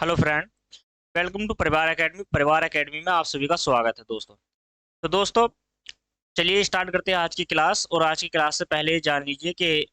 Hello friend. Welcome to परिवार academy. परिवार academy में आप सभी का स्वागत है दोस्तों। तो दोस्तों, चलिए स्टार्ट करते हैं आज की क्लास। और आज की क्लास से पहले जान लीजिए कि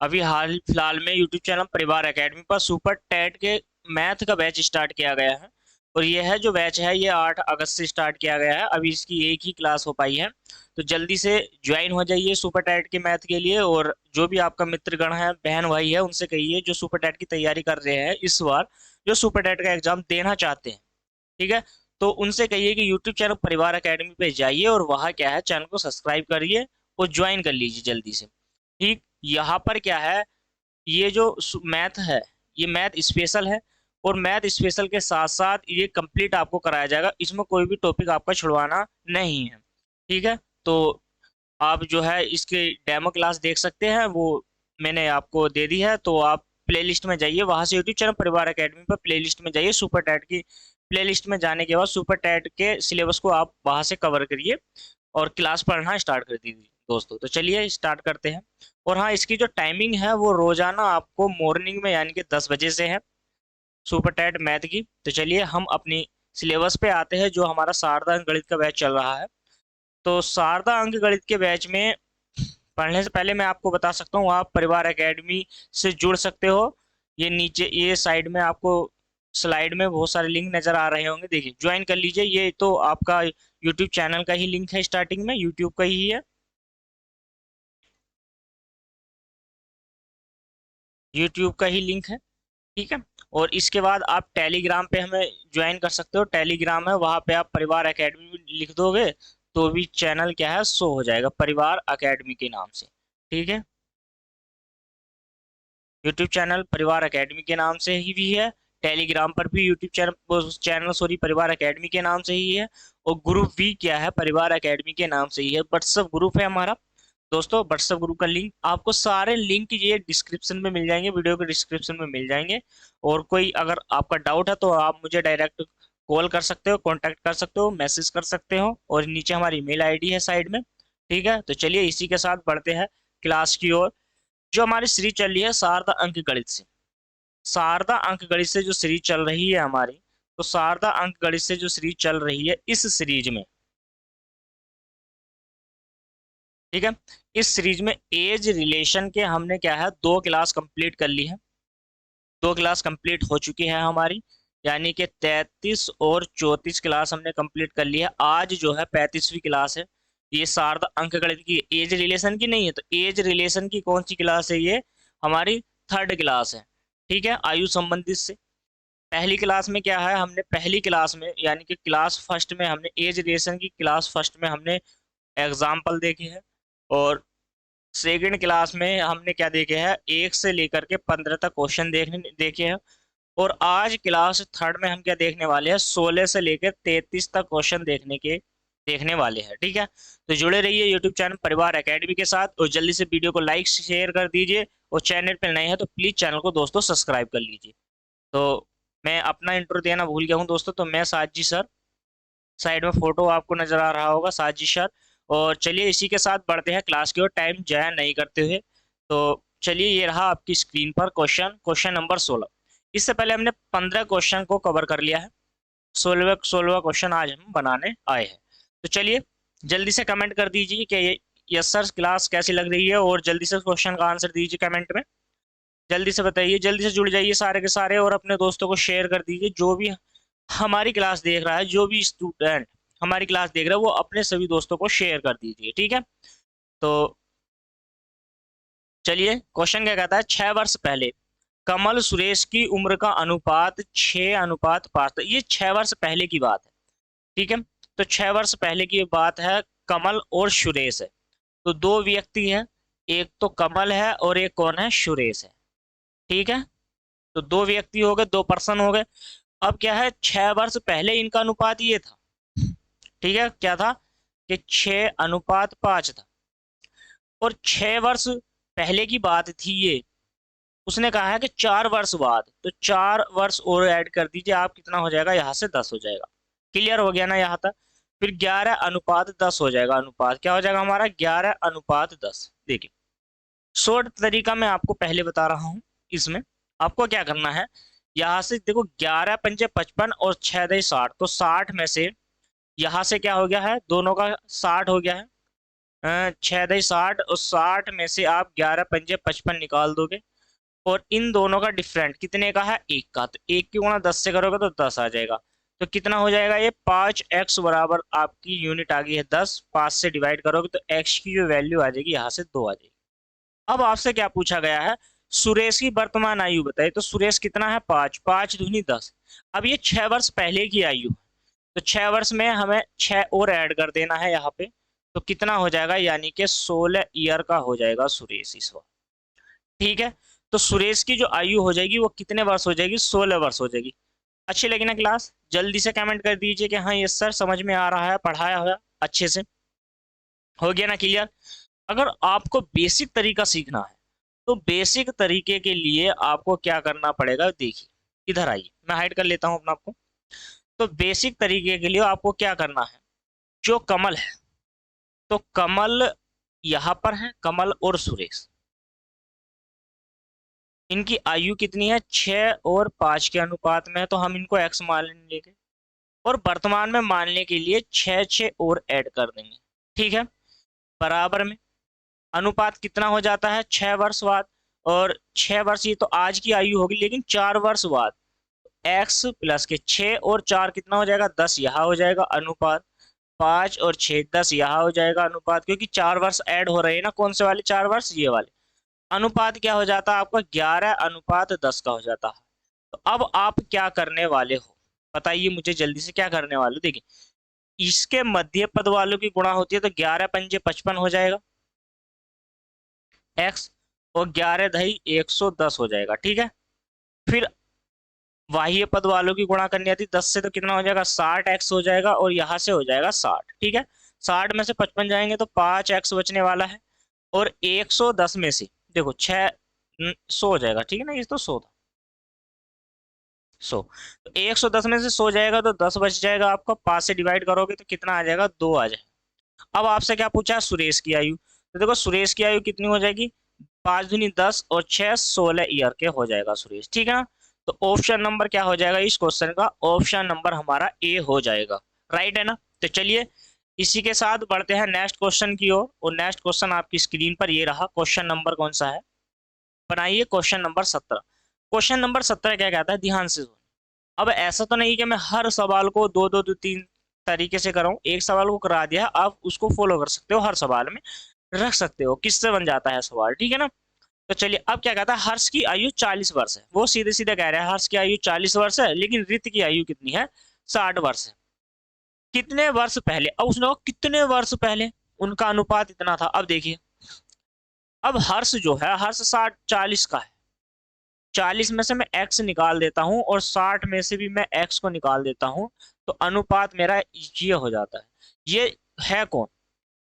अभी हाल फिलहाल में यूट्यूब चैनल परिवार एकेडमी पर सुपर टेट के मैथ का बैच स्टार्ट किया गया है। और यह है जो बैच है ये 8 अगस्त से स्टार्ट किया गया है। अभी इसकी एक ही क्लास हो पाई है, तो जल्दी से ज्वाइन हो जाइए सुपर टेट के मैथ के लिए। और जो भी आपका मित्रगण है, बहन भाई है, उनसे कहिए जो सुपर टेट की तैयारी कर रहे हैं इस बार, जो सुपर टेट का एग्जाम देना चाहते हैं, ठीक है, तो उनसे कहिए कि यूट्यूब चैनल परिवार एकेडमी पे जाइए और वहाँ क्या है, चैनल को सब्सक्राइब करिए और ज्वाइन कर लीजिए जल्दी से। ठीक, यहाँ पर क्या है, ये जो मैथ है ये मैथ स्पेशल है। और मैथ स्पेशल के साथ साथ ये कंप्लीट आपको कराया जाएगा, इसमें कोई भी टॉपिक आपका छुड़वाना नहीं है। ठीक है, तो आप जो है इसके डेमो क्लास देख सकते हैं, वो मैंने आपको दे दी है। तो आप प्लेलिस्ट में जाइए, वहां से यूट्यूब चैनल परिवार एकेडमी पर प्लेलिस्ट में जाइए। सुपर टैट की प्लेलिस्ट में जाने के बाद सुपर टैट के सिलेबस को आप वहां से कवर करिए और क्लास पढ़ना स्टार्ट कर दीजिए दोस्तों। तो चलिए स्टार्ट करते हैं। और हाँ, इसकी जो टाइमिंग है वो रोजाना आपको मॉर्निंग में यानी कि 10 बजे से है, सुपर टैट मैथ की। तो चलिए हम अपनी सिलेबस पे आते हैं। जो हमारा शारदा अंक गणित का बैच चल रहा है, तो शारदा अंक गणित के बैच में पढ़ने से पहले मैं आपको बता सकता हूँ, आप परिवार एकेडमी से जुड़ सकते हो। ये नीचे ये साइड में आपको स्लाइड में बहुत सारे लिंक नजर आ रहे होंगे, देखिए ज्वाइन कर लीजिए। ये तो आपका यूट्यूब चैनल का ही लिंक है, स्टार्टिंग में यूट्यूब का ही है, यूट्यूब का ही लिंक है। ठीक है, और इसके बाद आप टेलीग्राम पे हमें ज्वाइन कर सकते हो। टेलीग्राम है, वहां पे आप परिवार एकेडमी लिख दोगे तो भी चैनल क्या है, शो हो जाएगा परिवार एकेडमी के नाम से। ठीक है, यूट्यूब चैनल परिवार एकेडमी के नाम से ही भी है। टेलीग्राम पर भी यूट्यूब चैनल चैनल सॉरी परिवार एकेडमी के नाम से ही है। और ग्रुप भी क्या है, परिवार एकेडमी के नाम से ही है। व्हाट्सएप ग्रुप है हमारा दोस्तों। व्हाट्सएप ग्रुप का लिंक आपको, सारे लिंक ये डिस्क्रिप्शन में मिल जाएंगे, वीडियो के डिस्क्रिप्शन में मिल जाएंगे। और कोई अगर आपका डाउट है तो आप मुझे डायरेक्ट कॉल कर सकते हो, कांटेक्ट कर सकते हो, मैसेज कर सकते हो। और नीचे हमारी मेल आईडी है साइड में। ठीक है, तो चलिए इसी के साथ बढ़ते हैं क्लास की ओर। जो हमारी सीरीज चल रही है शारदा अंक गणित से, शारदा अंक गणित से जो सीरीज चल रही है हमारी, तो शारदा अंक गणित से जो सीरीज चल रही है इस सीरीज में, ठीक है, इस सीरीज में एज रिलेशन के हमने क्या है, 2 क्लास कंप्लीट कर ली है। 2 क्लास कंप्लीट हो चुकी है हमारी, यानी कि 33 और 34 क्लास हमने कंप्लीट कर ली है। आज जो है 35वीं क्लास है। ये शारदा अंक गणित की एज रिलेशन की नहीं है, तो एज रिलेशन की कौन सी क्लास है, ये हमारी थर्ड क्लास है। ठीक है, आयु संबंधित से पहली क्लास में क्या है, हमने पहली क्लास में यानी कि क्लास फर्स्ट में हमने एज रिलेशन की क्लास फर्स्ट में हमने एग्जाम्पल देखे हैं। और सेकंड क्लास में हमने क्या देखे हैं, 1 से लेकर के 15 तक क्वेश्चन देखे हैं। और आज क्लास थर्ड में हम क्या देखने वाले हैं, 16 से लेकर 33 तक क्वेश्चन देखने वाले हैं। ठीक है, तो जुड़े रहिए यूट्यूब चैनल परिवार एकेडमी के साथ। और जल्दी से वीडियो को लाइक शेयर कर दीजिए। और चैनल पर नए हैं तो प्लीज चैनल को दोस्तों सब्सक्राइब कर लीजिए। तो मैं अपना इंट्रो देना भूल गया हूँ दोस्तों, तो मैं साजी सर, साइड में फोटो आपको नजर आ रहा होगा, साजी सर। और चलिए इसी के साथ बढ़ते हैं क्लास की ओर, टाइम जाया नहीं करते हुए। तो चलिए ये रहा आपकी स्क्रीन पर क्वेश्चन नंबर 16। इससे पहले हमने 15 क्वेश्चन को कवर कर लिया है, 16वां क्वेश्चन आज हम बनाने आए हैं। तो चलिए जल्दी से कमेंट कर दीजिए कि ये यस सर क्लास कैसी लग रही है, और जल्दी से क्वेश्चन का आंसर दीजिए कमेंट में। जल्दी से बताइए, जल्दी से जुड़ जाइए सारे के सारे, और अपने दोस्तों को शेयर कर दीजिए। जो भी हमारी क्लास देख रहा है, जो भी स्टूडेंट हमारी क्लास देख रहा है, वो अपने सभी दोस्तों को शेयर कर दीजिए। ठीक है, तो चलिए क्वेश्चन क्या कहता है, 6 वर्ष पहले कमल सुरेश की उम्र का अनुपात 6:5 था। ये 6 वर्ष पहले की बात है। ठीक है, तो 6 वर्ष पहले की बात है, कमल और सुरेश है। तो दो व्यक्ति हैं, एक तो कमल है और एक कौन है, सुरेश है। ठीक है, तो दो व्यक्ति हो गए, 2 पर्सन हो गए। अब क्या है, 6 वर्ष पहले इनका अनुपात ये था। ठीक है, क्या था कि 6:5 था। और 6 वर्ष पहले की बात थी ये, उसने कहा है कि 4 वर्ष बाद, तो 4 वर्ष और ऐड कर दीजिए आप, कितना हो जाएगा, यहाँ से 10 हो जाएगा। क्लियर हो गया ना यहाँ तक। फिर 11:10 हो जाएगा, अनुपात क्या हो जाएगा हमारा, 11:10। देखिए शॉर्ट तरीका मैं आपको पहले बता रहा हूँ। इसमें आपको क्या करना है, यहाँ से देखो 11 पंजे 55 और 6 दही 60, तो 60 में से यहाँ से क्या हो गया है, दोनों का 60 हो गया है। 6 दही 60 और 60 में से आप 11 पंजे 55 निकाल दोगे, और इन दोनों का डिफरेंट कितने का है, एक का, तो एक की गुणा 10 से करोगे तो 10 आ जाएगा। तो कितना हो जाएगा ये 5x बराबर आपकी यूनिट आ गई है 10, 5 से डिवाइड करोगे तो x की जो वैल्यू आ जाएगी यहाँ से 2 आ जाएगी। अब आपसे क्या पूछा गया है, सुरेश की वर्तमान आयु बताइए, तो सुरेश कितना है 5, 5 दूनी 10। अब ये 6 वर्ष पहले की आयु, तो 6 वर्ष में हमें 6 और ऐड कर देना है यहाँ पे, तो कितना हो जाएगा, यानी कि 16 ईयर का हो जाएगा सुरेश इस वक्त। ठीक है, तो सुरेश की जो आयु हो जाएगी वो कितने वर्ष हो जाएगी, 16 वर्ष हो जाएगी। अच्छी लगी ना क्लास, जल्दी से कमेंट कर दीजिए कि हाँ ये सर समझ में आ रहा है, पढ़ाया हुआ अच्छे से, हो गया ना क्लियर। अगर आपको बेसिक तरीका सीखना है तो बेसिक तरीके के लिए आपको क्या करना पड़ेगा, देखिए इधर आइए, मैं हाइड कर लेता हूं अपना आपको। तो बेसिक तरीके के लिए आपको क्या करना है, जो कमल है, तो कमल यहां पर है, कमल और सुरेश, इनकी आयु कितनी है, 6 और 5 के अनुपात में है, तो हम इनको x मान लेंगे, और वर्तमान में मानने के लिए 6 6 और ऐड कर देंगे। ठीक है, बराबर में अनुपात कितना हो जाता है, 6 वर्ष बाद, और 6 वर्ष ये तो आज की आयु होगी, लेकिन 4 वर्ष बाद x प्लस के 6 और 4 कितना हो जाएगा, 10 यहाँ हो जाएगा अनुपात, 5 और 6 10 यहाँ हो जाएगा अनुपात, क्योंकि 4 वर्ष ऐड हो रहे हैं ना, कौन से वाले 4 वर्ष, ये वाले। अनुपात क्या हो जाता है आपका, 11 अनुपात 10 का हो जाता है। तो अब आप क्या करने वाले हो, बताइए मुझे जल्दी से, क्या करने वाले हो, देखिए इसके मध्य पद वालों की गुणा होती है, तो 11 पंजे 55 हो जाएगा x, और 11 दही 110 हो जाएगा। ठीक है, फिर बाह्य पद वालों की गुणा करनी आती 10 से, तो कितना हो जाएगा 60x हो जाएगा, और यहाँ से हो जाएगा 60। ठीक है, 60 में से 55 जाएंगे तो 5x बचने वाला है, और 110 में से देखो 6 100 हो जाएगा। ठीक है ना, ये तो 100 था, 100, तो 110 में से 100 जाएगा तो 10 बच जाएगा आपका, 5 से डिवाइड करोगे तो कितना आ जाएगा, 2 आ जाएगा। अब आपसे क्या पूछा है, सुरेश की आयु, तो देखो सुरेश की आयु कितनी हो जाएगी, 5 दूनी 10 और 6 16 ईयर के हो जाएगा सुरेश। ठीक है ना, तो ऑप्शन नंबर क्या हो जाएगा इस क्वेश्चन का, ऑप्शन नंबर हमारा ए हो जाएगा, राइट है ना। तो चलिए इसी के साथ बढ़ते हैं नेक्स्ट क्वेश्चन की ओर, और नेक्स्ट क्वेश्चन आपकी स्क्रीन पर ये रहा, क्वेश्चन नंबर कौन सा है, बनाइए क्वेश्चन नंबर 17। क्वेश्चन नंबर 17 क्या कहता है, ध्यान से। अब ऐसा तो नहीं कि मैं हर सवाल को दो तीन तरीके से कराऊं, एक सवाल को करा दिया आप उसको फॉलो कर सकते हो, हर सवाल में रख सकते हो, किससे बन जाता है सवाल। ठीक है ना, तो चलिए अब क्या कहता है, हर्ष की आयु 40 वर्ष है, वो सीधे सीधे कह रहा है हर्ष की आयु 40 वर्ष है, लेकिन रित की आयु कितनी है, 60 वर्ष है। कितने वर्ष पहले, अब उसने कहा कितने वर्ष पहले उनका अनुपात इतना था। अब देखिए, अब हर्ष जो है, हर्ष 60 40 का है, 40 में से मैं x निकाल देता हूं, और 60 में से भी मैं x को निकाल देता हूं, तो अनुपात मेरा ये हो जाता है। ये है कौन,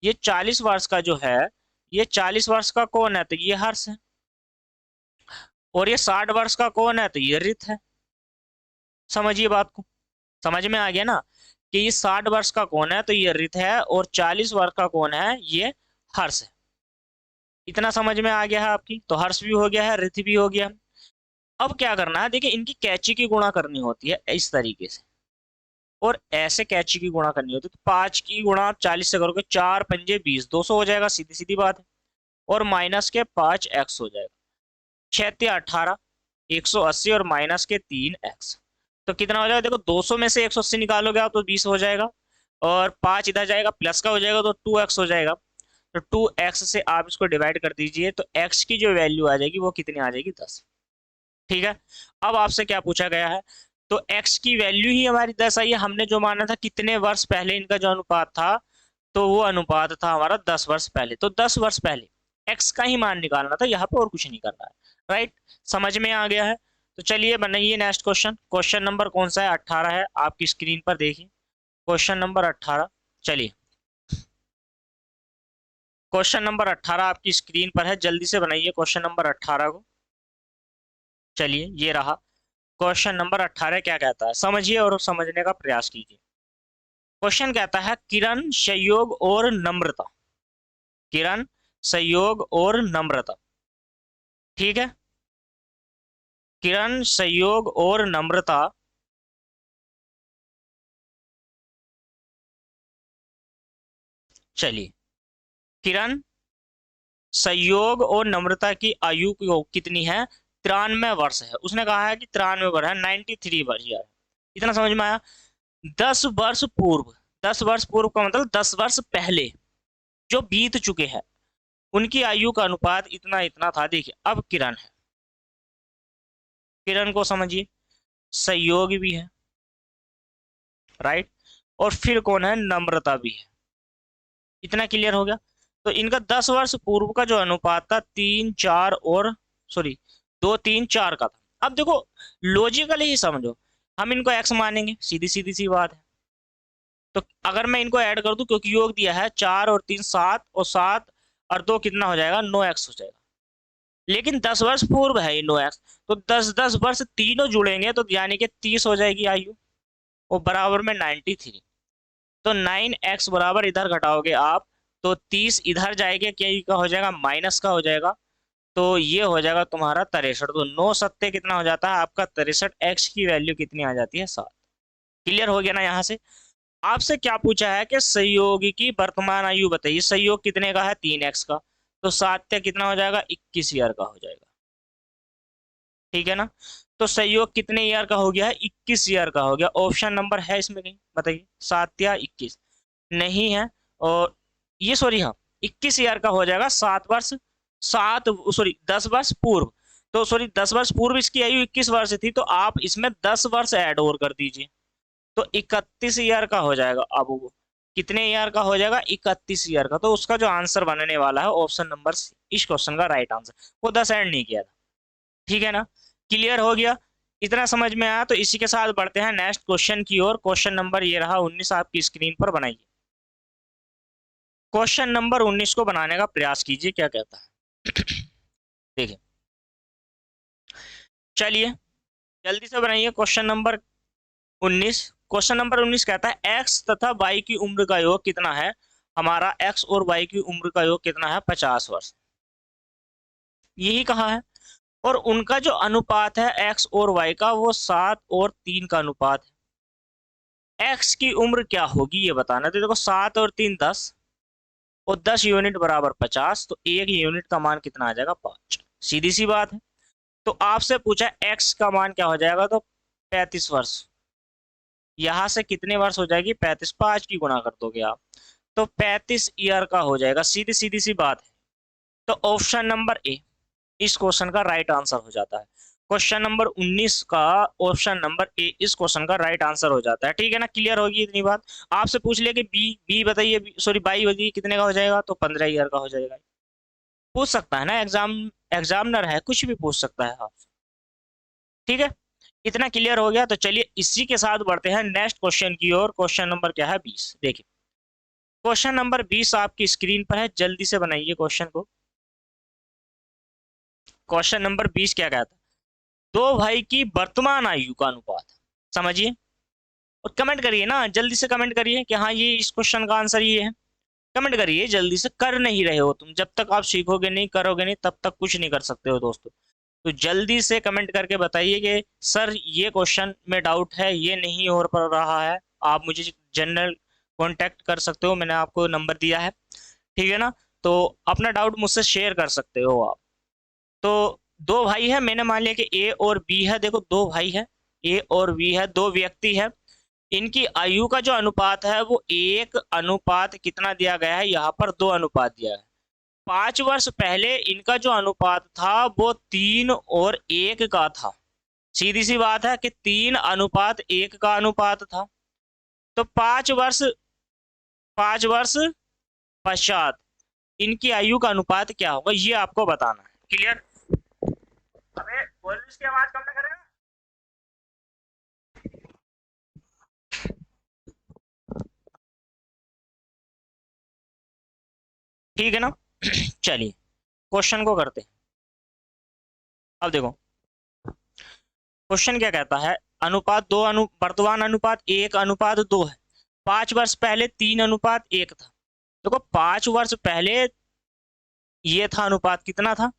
ये 40 वर्ष का जो है, ये 40 वर्ष का कौन है, तो ये हर्ष है, और ये 60 वर्ष का कौन है, तो ये रित है। समझिए बात को, समझ में आ गया ना, कि ये 60 वर्ष का कौन है, तो ये रित है, और 40 वर्ष का कौन है, ये हर्ष है। इतना समझ में आ गया है आपकी, तो हर्ष भी हो गया है, रित भी हो गया। अब क्या करना है, देखिए इनकी कैची की गुणा करनी होती है इस तरीके से, और ऐसे कैची की गुणा करनी होती है, तो 5 की गुणा आप 40 से करोगे, 4 पंजे 20, 200 हो जाएगा, सीधी सीधी बात है, और माइनस के 5x हो जाएगा, 6 18, 180, और माइनस के 3x, तो कितना हो जाएगा, देखो 200 में से 180 निकालोगे आप तो 20 हो जाएगा, और 5 इधर जाएगा, प्लस का हो जाएगा तो 2x हो जाएगा, तो 2x से आप इसको डिवाइड कर दीजिए, तो x की जो वैल्यू आ जाएगी वो कितनी आ जाएगी, 10। ठीक है, अब आपसे क्या पूछा गया है, तो x की वैल्यू ही हमारी 10 आई है, हमने जो माना था कितने वर्ष पहले इनका जो अनुपात था, तो वो अनुपात था हमारा 10 वर्ष पहले, तो 10 वर्ष पहले x का ही मान निकालना था यहाँ पे, और कुछ नहीं करना है, राइट। समझ में आ गया है, तो चलिए बनाइए नेक्स्ट क्वेश्चन। क्वेश्चन नंबर कौन सा है, 18 है, आपकी स्क्रीन पर देखिए क्वेश्चन नंबर 18। चलिए क्वेश्चन नंबर 18 आपकी स्क्रीन पर है, जल्दी से बनाइए क्वेश्चन नंबर 18 को। चलिए ये रहा क्वेश्चन नंबर 18, क्या कहता है समझिए और समझने का प्रयास कीजिए। क्वेश्चन कहता है किरण संयोग और नम्रता, किरण संयोग और नम्रता। ठीक है, किरण, संयोग और नम्रता चलिए, किरण, संयोग और नम्रता की आयु कितनी है? 93 वर्ष है। उसने कहा है कि 93 वर्ष है, 93 वर्ष यार। इतना समझ में आया? 10 वर्ष पूर्व, 10 वर्ष पूर्व का मतलब 10 वर्ष पहले जो बीत चुके हैं, उनकी आयु का अनुपात इतना इतना था। देखिए, अब किरण है, किरण को समझिए, संयोग भी है, राइट, और फिर कौन है? नम्रता भी है। इतना क्लियर हो गया? तो इनका 10 वर्ष पूर्व का जो अनुपात था 3 4 और सॉरी 2 3 4 का था। अब देखो, लॉजिकली ही समझो, हम इनको एक्स मानेंगे, सीधी सीधी सी बात है। तो अगर मैं इनको ऐड कर दूं, क्योंकि योग दिया है 4 और 3 7, और 7 और 2 कितना हो जाएगा? 9x हो जाएगा। लेकिन 10 वर्ष पूर्व है ये 9x, तो 10 10 वर्ष तीनों जुड़ेंगे तो यानी कि 30 हो जाएगी आयु, और बराबर में 93। तो 9x बराबर इधर घटाओगे आप, तो 30 इधर जाएगा, क्या का हो जाएगा? माइनस का हो जाएगा। तो ये हो जाएगा तुम्हारा 63। तो 9 सत्ते कितना हो जाता है आपका? 63। एक्स की वैल्यू कितनी आ जाती है? 7। क्लियर हो गया ना? यहाँ से आपसे क्या पूछा है कि सहयोगी की वर्तमान आयु बताइए। सहयोग कितने का है? 3x का। तो 7 कितना हो जाएगा? 21 ईयर का हो जाएगा। ठीक है ना? तो सहयोग कितने ईयर का हो गया है? 21 ईयर का हो गया। ऑप्शन नंबर है इसमें कहीं? बताइए, 7 या 21? नहीं है। और ये सॉरी, हाँ, 21 ईयर का हो जाएगा। 7 वर्ष, सात सॉरी 10 वर्ष पूर्व। तो सॉरी 10 वर्ष पूर्व इसकी आयु 21 वर्ष थी, तो आप इसमें 10 वर्ष ऐड और कर दीजिए, तो 31 ईयर का हो जाएगा। अब वो कितने ईयर का हो जाएगा? 31 ईयर का। तो उसका जो आंसर बनने वाला है ऑप्शन नंबर सी, इस क्वेश्चन का राइट आंसर। वो 10 ऐड नहीं किया था। ठीक है ना? क्लियर हो गया? इतना समझ में आया? तो इसी के साथ बढ़ते हैं नेक्स्ट क्वेश्चन की ओर। क्वेश्चन नंबर ये रहा 19, आपकी स्क्रीन पर बनाइए। क्वेश्चन नंबर 19 को बनाने का प्रयास कीजिए, क्या कहता है। देखिए, चलिए जल्दी से बनाइए क्वेश्चन नंबर 19। क्वेश्चन नंबर 19 कहता है x तथा y की उम्र का योग कितना है? हमारा x और y की उम्र का योग कितना है? 50 वर्ष। यही कहा है। और उनका जो अनुपात है x और y का, वो 7 और 3 का अनुपात है। x की उम्र क्या होगी ये बताना। तो देखो, 7 और 3 10, और 10 यूनिट बराबर 50, तो 1 यूनिट का मान कितना आ जाएगा? 5। सीधी सी बात है। तो आपसे पूछा x का मान क्या हो जाएगा? तो 35 वर्ष। यहां से कितने वर्ष हो जाएगी? 35, 5 की गुणा कर दोगे आप, तो 35 ईयर का हो जाएगा। सीधी सीधी सी बात है। तो ऑप्शन नंबर ए इस क्वेश्चन का राइट आंसर हो जाता है। क्वेश्चन नंबर 19 का ऑप्शन नंबर ए इस क्वेश्चन का राइट आंसर हो जाता है। ठीक है ना? क्लियर होगी इतनी बात? आपसे पूछ लिया कि बी बी बताइए, सॉरी बाई बताइए कितने का हो जाएगा? तो 15 ईयर का हो जाएगा। पूछ सकता है ना, एग्जामिनर है, कुछ भी पूछ सकता है आप। ठीक है? इतना क्लियर हो गया? तो चलिए इसी के साथ बढ़ते हैं नेक्स्ट क्वेश्चन की ओर। क्वेश्चन नंबर क्या है? 20। देखिए, क्वेश्चन नंबर 20 आपकी स्क्रीन पर है, जल्दी से बनाइए क्वेश्चन को। क्वेश्चन नंबर 20 क्या कहता है? दो भाई की वर्तमान आयु का अनुपात। समझिए और कमेंट करिए ना, जल्दी से कमेंट करिए कि हाँ ये इस क्वेश्चन का आंसर ये है। कमेंट करिए जल्दी से, कर नहीं रहे हो तुम। जब तक आप सीखोगे नहीं, करोगे नहीं, तब तक कुछ नहीं कर सकते हो दोस्तों। तो जल्दी से कमेंट करके बताइए कि सर ये क्वेश्चन में डाउट है, ये नहीं हो पा रहा है। आप मुझे जनरल कांटेक्ट कर सकते हो, मैंने आपको नंबर दिया है। ठीक है ना? तो अपना डाउट मुझसे शेयर कर सकते हो आप। तो दो भाई है, मैंने मान लिया कि ए और बी है। देखो, दो भाई है, ए और बी है, दो व्यक्ति है। इनकी आयु का जो अनुपात है वो 1 अनुपात कितना दिया गया है? यहाँ पर 2 अनुपात दिया है। 5 वर्ष पहले इनका जो अनुपात था वो 3 और 1 का था। सीधी सी बात है कि 3 अनुपात 1 का अनुपात था। तो 5 वर्ष, 5 वर्ष पश्चात इनकी आयु का अनुपात क्या होगा, ये आपको बताना है। क्लियर? अबे बोल, इसकी आवाज कम ना करेगा? ठीक है ना? चलिए क्वेश्चन को करते हैं। अब देखो, क्वेश्चन क्या कहता है? अनुपात दो वर्तमान अनुपात 1 अनुपात 2 है। 5 वर्ष पहले 3 अनुपात 1 था। देखो, 5 वर्ष पहले ये था अनुपात, कितना था?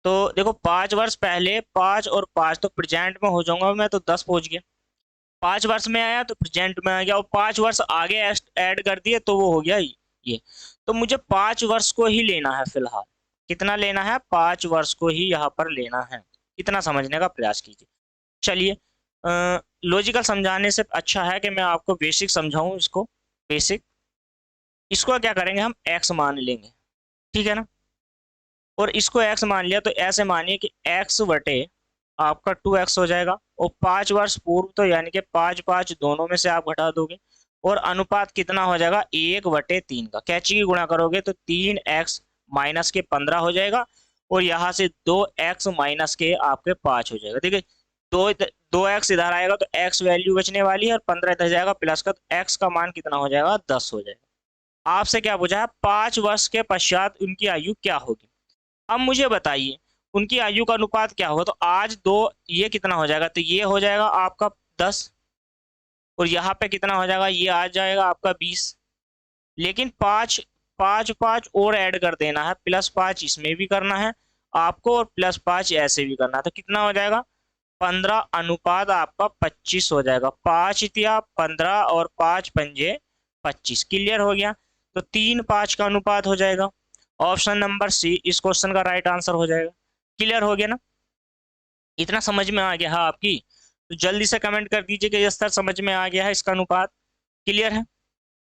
तो देखो 5 वर्ष पहले 5 और 5, तो प्रेजेंट में हो जाऊंगा मैं, तो 10 पहुंच गया। 5 वर्ष में आया तो प्रेजेंट में आ गया, और 5 वर्ष आगे ऐड कर दिए तो वो हो गया ये। तो मुझे 5 वर्ष को ही लेना है फिलहाल। कितना लेना है? 5 वर्ष को ही यहाँ पर लेना है। इतना समझने का प्रयास कीजिए। चलिए, लॉजिकल समझाने से अच्छा है कि मैं आपको बेसिक समझाऊं इसको। बेसिक, इसको क्या करेंगे, हम एक्स मान लेंगे, ठीक है ना। और इसको एक्स मान लिया तो ऐसे मानिए कि एक्स बटे आपका 2x हो जाएगा, और 5 वर्ष पूर्व तो यानी कि 5 5 दोनों में से आप घटा दोगे, और अनुपात कितना हो जाएगा? 1/3 का। कैची की गुणा करोगे तो 3x माइनस के 15 हो जाएगा, और यहाँ से 2x माइनस के आपके 5 हो जाएगा। देखिए, 2x इधर आएगा तो x वैल्यू बचने वाली है, और 15 इधर जाएगा प्लस का, तो x का मान कितना हो जाएगा? 10 हो जाएगा। आपसे क्या पूछा है? 5 वर्ष के पश्चात उनकी आयु क्या होगी। अब मुझे बताइए उनकी आयु का अनुपात क्या होगा। तो आज दो, ये कितना हो जाएगा? तो ये हो जाएगा आपका 10, और यहाँ पे कितना हो जाएगा? ये आ जाएगा आपका 20। लेकिन 5 5 5 और ऐड कर देना है, +5 इसमें भी करना है आपको, और +5 ऐसे भी करना है। तो कितना हो जाएगा? 15 अनुपात आपका 25 हो जाएगा। 5 × 15 और 5 × 5 = 25। क्लियर हो गया? तो 3 5 का अनुपात हो जाएगा। ऑप्शन नंबर सी इस क्वेश्चन का राइट आंसर हो जाएगा। क्लियर हो गया ना? इतना समझ में आ गया है आपकी? तो जल्दी से कमेंट कर दीजिए कि यस सर समझ में आ गया है, इसका अनुपात क्लियर है।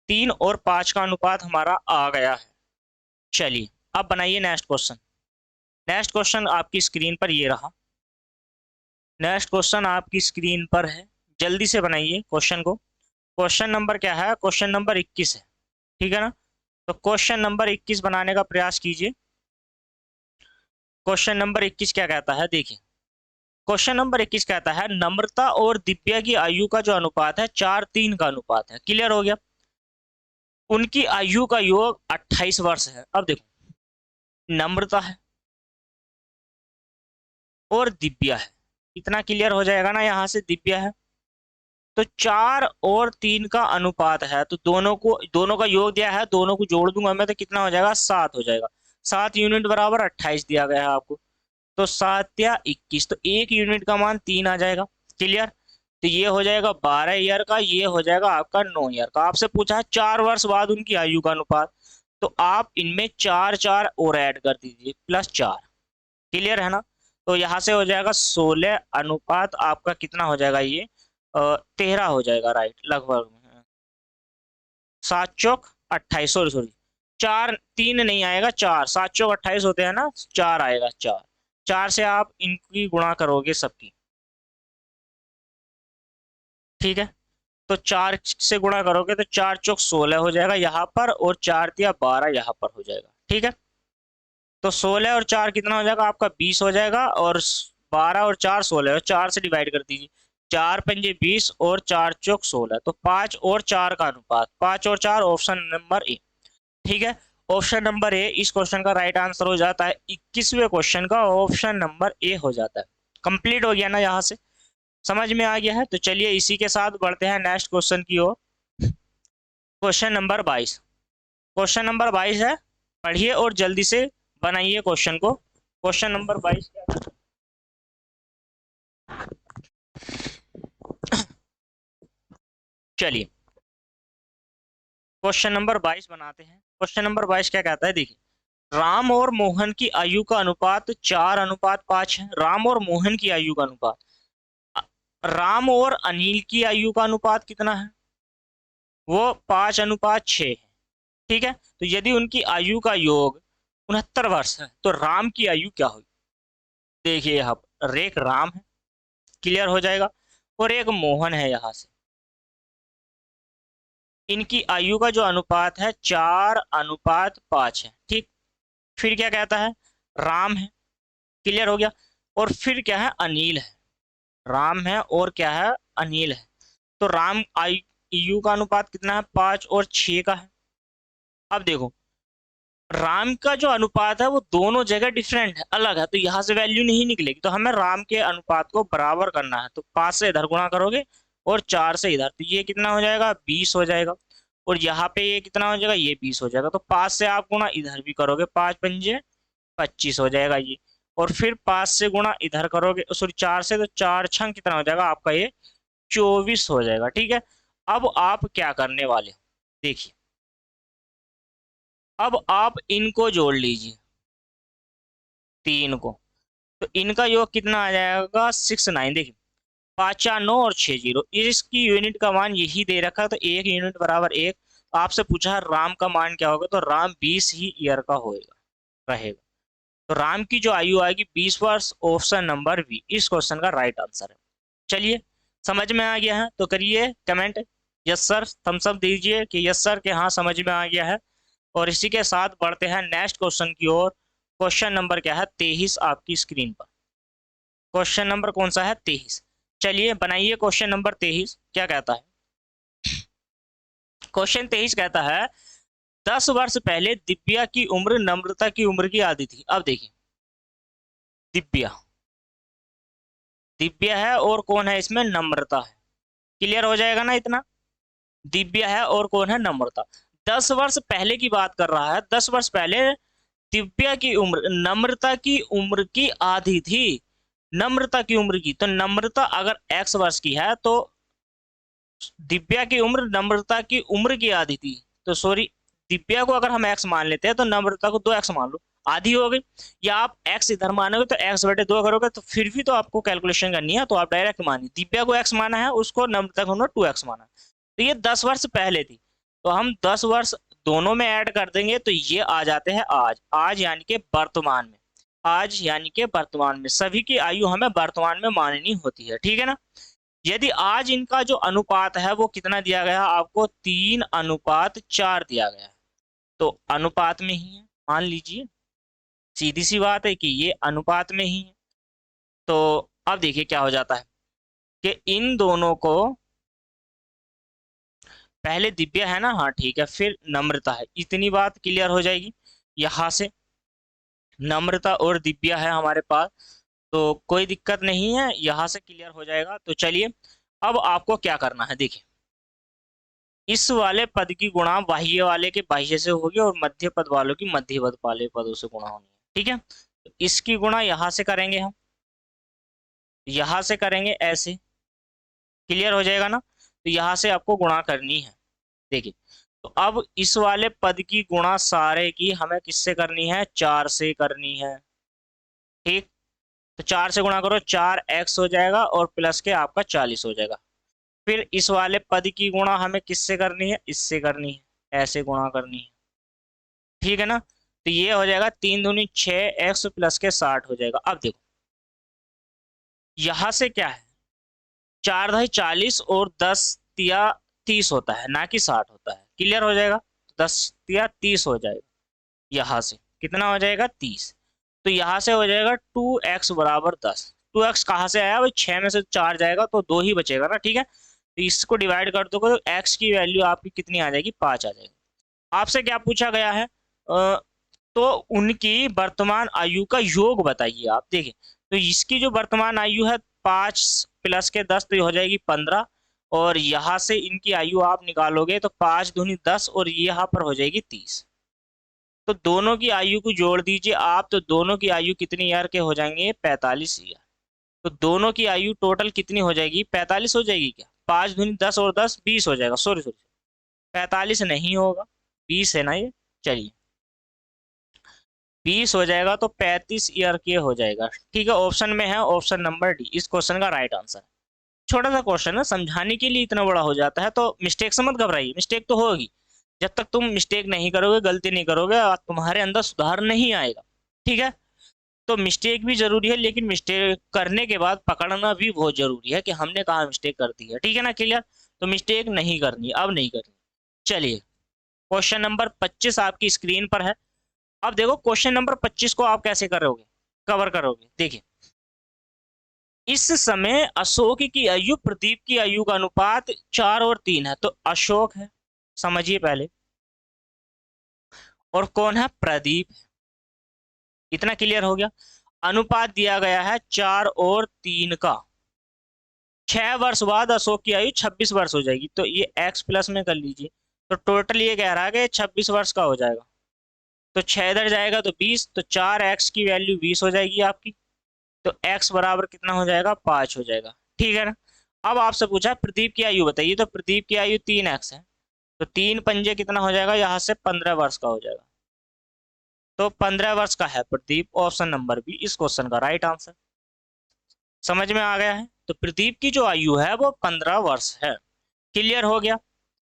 3 और 5 का अनुपात हमारा आ गया है। चलिए, अब बनाइए नेक्स्ट क्वेश्चन। नेक्स्ट क्वेश्चन आपकी स्क्रीन पर ये रहा। नेक्स्ट क्वेश्चन आपकी स्क्रीन पर है, जल्दी से बनाइए क्वेश्चन को। क्वेश्चन नंबर क्या है? क्वेश्चन नंबर 21 है, ठीक है ना। तो क्वेश्चन नंबर 21 बनाने का प्रयास कीजिए। क्वेश्चन नंबर 21 क्या कहता है, देखिए। क्वेश्चन नंबर 21 कहता है नम्रता और दिव्या की आयु का जो अनुपात है 4:3 का अनुपात है। क्लियर हो गया? उनकी आयु का योग 28 वर्ष है। अब देखो, नम्रता है और दिव्या है, इतना क्लियर हो जाएगा ना। यहाँ से दिव्या है तो 4 और 3 का अनुपात है, तो दोनों का योग दिया है, दोनों को जोड़ दूंगा मैं तो कितना हो जाएगा? 7 हो जाएगा। 7 यूनिट बराबर 28 दिया गया है आपको, तो 7 या 21, तो 1 यूनिट का मान 3 आ जाएगा। क्लियर? तो ये हो जाएगा 12 ईयर का, ये हो जाएगा आपका 9 ईयर का। आपसे पूछा है 4 वर्ष बाद उनकी आयु का अनुपात, तो आप इनमें 4 4 और ऐड कर दीजिए, +4। क्लियर है ना? तो यहाँ से हो जाएगा 16 अनुपात आपका कितना हो जाएगा? ये 13 हो जाएगा, राइट लगभग। 7 चौक 28, सॉरी सॉरी, 4 3 नहीं आएगा, 4 7 चौक 28 होते हैं ना, 4 आएगा, 4। 4 से आप इनकी गुणा करोगे सबकी, ठीक है। तो 4 से गुणा करोगे तो 4 चौक 16 हो जाएगा यहाँ पर, और 4 तिया 12 यहाँ पर हो जाएगा, ठीक है। तो 16 और 4 कितना हो जाएगा आपका? 20 हो जाएगा, और 12 और 4 16, और 4 से डिवाइड कर दीजिए। 4 पंजे 20 और 4 चौक 16, तो 5 और 4 का अनुपात, 5 और 4, ऑप्शन नंबर ए, ठीक है। ऑप्शन नंबर ए इस क्वेश्चन का राइट आंसर हो जाता है। 21वें क्वेश्चन का ऑप्शन नंबर ए हो जाता है। कंप्लीट हो गया ना? यहाँ से समझ में आ गया है? तो चलिए इसी के साथ बढ़ते हैं नेक्स्ट क्वेश्चन की ओर। Question number 22। क्वेश्चन नंबर 22 है, पढ़िए और जल्दी से बनाइए क्वेश्चन को। क्वेश्चन नंबर 22 क्या है? चलिए क्वेश्चन नंबर 22 बनाते हैं। क्वेश्चन नंबर 22 क्या कहता है, देखिए। राम और मोहन की आयु का अनुपात 4:5 है। राम और मोहन की आयु का अनुपात। राम और अनिल की आयु का अनुपात कितना है? वो 5:6 है, ठीक है। तो यदि उनकी आयु का योग 69 वर्ष है तो राम की आयु क्या होगी? देखिए यहाँ पर एक राम है, क्लियर हो जाएगा, और एक मोहन है। यहाँ से इनकी आयु का जो अनुपात है 4:5 है, ठीक। फिर क्या कहता है? राम है, क्लियर हो गया, और फिर क्या है? अनिल है। राम है और क्या है? अनिल है। तो राम आयु का अनुपात कितना है? 5 और 6 का है। अब देखो, राम का जो अनुपात है वो दोनों जगह डिफरेंट है, अलग है, तो यहाँ से वैल्यू नहीं निकलेगी। तो हमें राम के अनुपात को बराबर करना है, तो 5 से इधर गुणा करोगे और 4 से इधर, तो ये कितना हो जाएगा? 20 हो जाएगा। और यहाँ पे ये कितना हो जाएगा? ये 20 हो जाएगा। तो 5 से आप गुणा इधर भी करोगे, 5 पंजे 25 हो जाएगा ये। और फिर 5 से गुणा इधर करोगे, सॉरी 4 से, तो 4 छंग कितना हो जाएगा आपका, ये 24 हो जाएगा। ठीक है, अब आप क्या करने वाले हो, देखिए अब आप इनको जोड़ लीजिए, तीन को, तो इनका योग कितना आ जाएगा 69। देखिए 5 4 9 और 6 0, इसकी यूनिट का मान यही दे रखा है, तो 1 यूनिट बराबर 1। आपसे पूछा है राम का मान क्या होगा, तो राम 20 ही ईयर का होएगा रहेगा। तो राम की जो आयु आएगी 20 वर्ष, ऑप्शन नंबर बी इस क्वेश्चन का राइट आंसर है। चलिए समझ में आ गया है तो करिए comment yes sir, thumbs up दीजिए कि यस सर के हाँ समझ में आ गया है। और इसी के साथ बढ़ते हैं नेक्स्ट क्वेश्चन की ओर। क्वेश्चन नंबर क्या है 23 आपकी स्क्रीन पर। क्वेश्चन नंबर कौन सा है 23। चलिए बनाइए क्वेश्चन नंबर 23। क्या कहता है क्वेश्चन 23, कहता है 10 वर्ष पहले दिव्या की उम्र नम्रता की उम्र की आधी थी। अब देखिए दिव्या, दिव्या है और कौन है इसमें नम्रता है। क्लियर हो जाएगा ना इतना, दिव्या है और कौन है नम्रता। 10 वर्ष पहले की बात कर रहा है, 10 वर्ष पहले दिव्या की उम्र नम्रता की उम्र की आधी थी। नम्रता की उम्र की, तो नम्रता अगर x वर्ष की है तो दिव्या की उम्र नम्रता की उम्र की आधी थी। तो सॉरी, दिव्या को अगर हम x मान लेते हैं तो नम्रता को 2x मान लो, आधी हो गई। या आप x इधर मानोगे तो x/2 करोगे, तो फिर भी तो आपको कैलकुलेशन करनी है, तो आप डायरेक्ट मानिए दिव्या को x माना है, उसको नम्रता को 2x माना है। तो ये 10 वर्ष पहले थी, तो हम 10 वर्ष दोनों में ऐड कर देंगे तो ये आ जाते हैं आज। आज यानी कि वर्तमान में, आज यानी कि वर्तमान में, सभी की आयु हमें वर्तमान में माननी होती है। ठीक है ना। यदि आज इनका जो अनुपात है वो कितना दिया गया है आपको, 3:4 दिया गया है, तो अनुपात में ही है, मान लीजिए। सीधी सी बात है कि ये अनुपात में ही है। तो अब देखिए क्या हो जाता है कि इन दोनों को, पहले दिव्या है ना, हाँ ठीक है, फिर नम्रता है, इतनी बात क्लियर हो जाएगी। यहाँ से नम्रता और दिव्या है हमारे पास, तो कोई दिक्कत नहीं है, यहाँ से क्लियर हो जाएगा। तो चलिए अब आपको क्या करना है, देखिए इस वाले पद की गुणा बाह्य वाले के बाह्य से होगी और मध्य पद वालों की मध्य पद वाले पदों से गुणा होनी है। ठीक है, तो इसकी गुणा यहाँ से करेंगे हम, यहाँ से करेंगे ऐसे, क्लियर हो जाएगा ना। तो यहाँ से आपको गुणा करनी है। देखिए तो अब इस वाले पद की गुणा सारे की हमें किससे करनी है, 4 से करनी है। ठीक, तो 4 से गुणा करो, 4x हो जाएगा और प्लस के आपका 40 हो जाएगा। फिर इस वाले पद की गुणा हमें किससे करनी है, इससे करनी है, ऐसे गुणा करनी है। ठीक है ना, तो ये हो जाएगा 3 दूनी 6x प्लस के 60 हो जाएगा। अब देखो यहां से क्या है, 4×40 और 10×30 होता है, ना कि 60 होता है। क्लियर हो जाएगा, 10×30 हो जाएगा। यहाँ से कितना हो जाएगा 30, तो यहाँ से हो जाएगा 2x बराबर 10। 2x कहाँ से आया भाई, 6 में से 4 जाएगा तो 2 ही बचेगा ना। ठीक है, तो इसको डिवाइड कर दोगे तो x की वैल्यू आपकी कितनी आ जाएगी, 5 आ जाएगी। आपसे क्या पूछा गया है, तो उनकी वर्तमान आयु का योग बताइए। आप देखिए तो इसकी जो वर्तमान आयु है 5 प्लस के 10 तो ये हो जाएगी 15, और यहाँ से इनकी आयु आप निकालोगे तो 5 दूनी 10 और यहाँ पर हो जाएगी 30। तो दोनों की आयु को जोड़ दीजिए आप, तो दोनों की आयु कितनी ईयर के हो जाएंगे, 45 ईयर। तो दोनों की आयु टोटल कितनी हो जाएगी, 45 हो जाएगी क्या, 5 दूनी 10 और 10 20 हो जाएगा। सॉरी सॉरी, 45 नहीं होगा, 20 है ना ये। चलिए 20 हो जाएगा तो 35 ईयर के हो जाएगा। ठीक है, ऑप्शन में है ऑप्शन नंबर डी इस क्वेश्चन का राइट आंसर है। छोटा सा क्वेश्चन है, समझाने के लिए इतना बड़ा हो जाता है, तो मिस्टेक से मत घबराइए, मिस्टेक तो होगी। जब तक तुम मिस्टेक नहीं करोगे, गलती नहीं करोगे, तुम्हारे अंदर सुधार नहीं आएगा। ठीक है, तो मिस्टेक भी जरूरी है, लेकिन मिस्टेक करने के बाद पकड़ना भी बहुत जरूरी है कि हमने कहा मिस्टेक कर दी है। ठीक है ना, क्लियर। तो मिस्टेक नहीं करनी, अब नहीं करनी। चलिए क्वेश्चन नंबर 25 आपकी स्क्रीन पर है। अब देखो क्वेश्चन नंबर 25 को आप कैसे करोगे, कवर करोगे। देखिए इस समय अशोक की आयु प्रदीप की आयु का अनुपात 4 और 3 है, तो अशोक है, समझिए पहले, और कौन है, प्रदीप। इतना क्लियर हो गया। अनुपात दिया गया है 4 और 3 का। 6 वर्ष बाद अशोक की आयु 26 वर्ष हो जाएगी, तो ये x प्लस में कर लीजिए, तो टोटल ये कह रहा है कि 26 वर्ष का हो जाएगा। तो तो 6 इधर जाएगा तो 20, तो 4x की वैल्यू 20 हो जाएगी आपकी। तो x बराबर कितना हो जाएगा, 5 हो जाएगा। ठीक है ना। अब आपसे पूछा प्रदीप की आयु बताइए, तो प्रदीप की आयु 3x है, तो 3 पंजे कितना हो जाएगा, यहाँ से 15 वर्ष का हो जाएगा। तो 15 वर्ष का है प्रदीप, ऑप्शन नंबर बी इस क्वेश्चन का राइट आंसर। समझ में आ गया है। तो प्रदीप की जो आयु है वो 15 वर्ष है। क्लियर हो गया।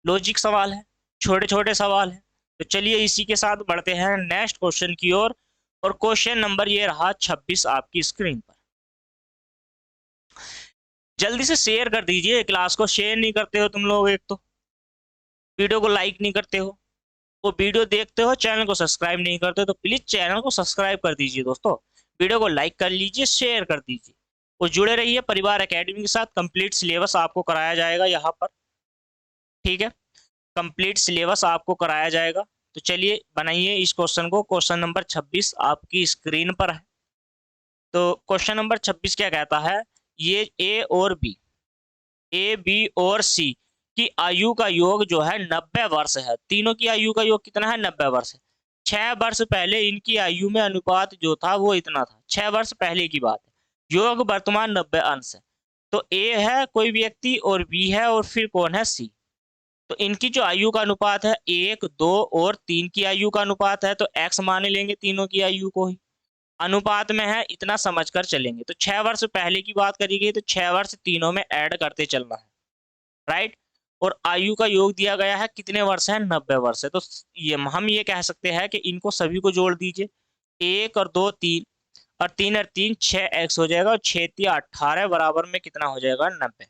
लॉजिक सवाल है, छोटे छोटे सवाल है। तो चलिए इसी के साथ बढ़ते हैं नेक्स्ट क्वेश्चन की ओर। और क्वेश्चन नंबर ये रहा 26 आपकी स्क्रीन पर। जल्दी से शेयर कर दीजिए क्लास को, शेयर नहीं करते हो तुम लोग, एक तो वीडियो को लाइक नहीं करते हो, वो वीडियो देखते हो चैनल को सब्सक्राइब नहीं करते हो, तो प्लीज चैनल को सब्सक्राइब कर दीजिए दोस्तों। वीडियो को लाइक कर लीजिए, शेयर कर दीजिए और जुड़े रहिए परिवार एकेडमी के साथ। कंप्लीट सिलेबस आपको कराया जाएगा यहाँ पर। ठीक है, कंप्लीट सिलेबस आपको कराया जाएगा। तो चलिए बनाइए इस क्वेश्चन को। क्वेश्चन नंबर 26 आपकी स्क्रीन पर है। तो क्वेश्चन नंबर 26 क्या कहता है, ये ए बी और सी की आयु का योग जो है 90 वर्ष है। तीनों की आयु का योग कितना है, 90 वर्ष है। 6 वर्ष पहले इनकी आयु में अनुपात जो था वो इतना था, 6 वर्ष पहले की बात है। योग वर्तमान 90 अंश है। तो ए है कोई व्यक्ति और बी है और फिर कौन है, सी। तो इनकी जो आयु का अनुपात है 1, 2 और 3 की आयु का अनुपात है, तो x मान लेंगे तीनों की आयु को ही। अनुपात में है इतना समझकर चलेंगे। तो 6 वर्ष पहले की बात करी गई, तो 6 वर्ष तीनों में ऐड करते चलना है, राइट। और आयु का योग दिया गया है, कितने वर्ष है, 90 वर्ष है। तो ये हम ये कह सकते हैं कि इनको सभी को जोड़ दीजिए। 1 और 2 3, और 3 और 3 6x हो जाएगा, और 6 3 18 बराबर में कितना हो जाएगा, 90।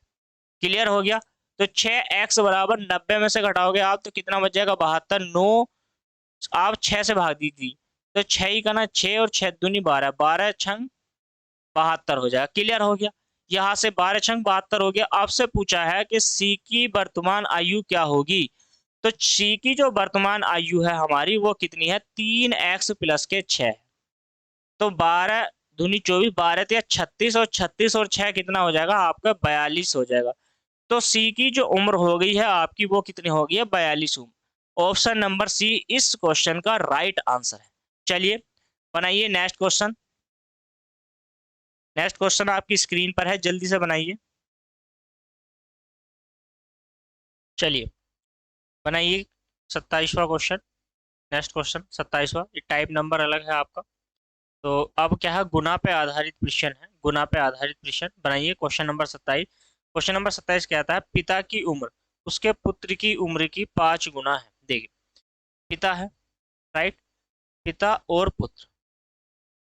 क्लियर हो गया। तो 6x बराबर 90 में से घटाओगे आप तो कितना बच जाएगा, 72। 9 आप 6 से भाग दीजिए, तो 6 ही का ना 6 और 6 दूनी 12, 12 छंग 72 हो जाएगा। क्लियर हो गया। यहाँ से 12 छंग 72 हो गया। आपसे पूछा है कि सी की वर्तमान आयु क्या होगी। तो सी की जो वर्तमान आयु है हमारी वो कितनी है, 3x प्लस के 6। तो 12 दूनी 24, 12 या 36, और 36 और 6 कितना हो जाएगा आपका, 42 हो जाएगा। तो सी की जो उम्र हो गई है आपकी वो कितनी हो गई है, 42 उम्र। ऑप्शन नंबर सी इस क्वेश्चन का राइट आंसर है। चलिए बनाइए नेक्स्ट क्वेश्चन। नेक्स्ट क्वेश्चन आपकी स्क्रीन पर है, जल्दी से बनाइए। चलिए बनाइए 27वां क्वेश्चन। नेक्स्ट क्वेश्चन 27वां, ये टाइप नंबर अलग है आपका। तो अब क्या है, गुना पे आधारित प्रश्न है, गुना पे आधारित प्रश्न। बनाइए क्वेश्चन नंबर 27। क्वेश्चन नंबर 27 कहता है, पिता की उम्र उसके पुत्र की उम्र की 5 गुना है। देखिए पिता है, राइट, पिता और पुत्र।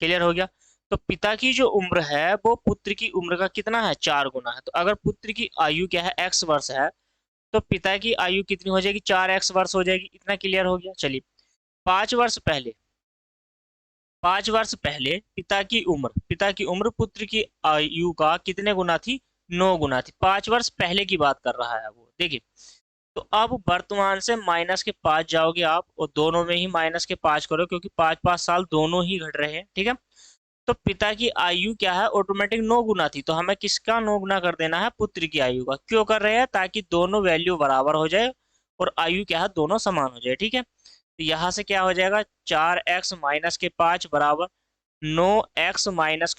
क्लियर हो गया। तो पिता की जो उम्र है वो पुत्र की उम्र का कितना है, 4 गुना है। तो अगर पुत्र की आयु क्या है, x वर्ष है, तो पिता की आयु कितनी हो जाएगी, 4x वर्ष हो जाएगी। इतना क्लियर हो गया। चलिए 5 वर्ष पहले, 5 वर्ष पहले पिता की उम्र पुत्र की आयु का कितने गुना थी, 9 गुना थी। 5 वर्ष पहले की बात कर रहा है वो। देखिए तो अब वर्तमान से -5 जाओगे आप, और दोनों में ही -5 करो, क्योंकि 5 5 साल दोनों ही घट रहे हैं। ठीक है। तो पिता की आयु क्या है, ऑटोमेटिक 9 गुना थी, तो हमें किसका 9 गुना कर देना है, पुत्र की आयु का। क्यों कर रहे हैं, ताकि दोनों वैल्यू बराबर हो जाए और आयु क्या है, दोनों समान हो जाए। ठीक है। तो यहाँ से क्या हो जाएगा, 4x - 5 बराबर 9x -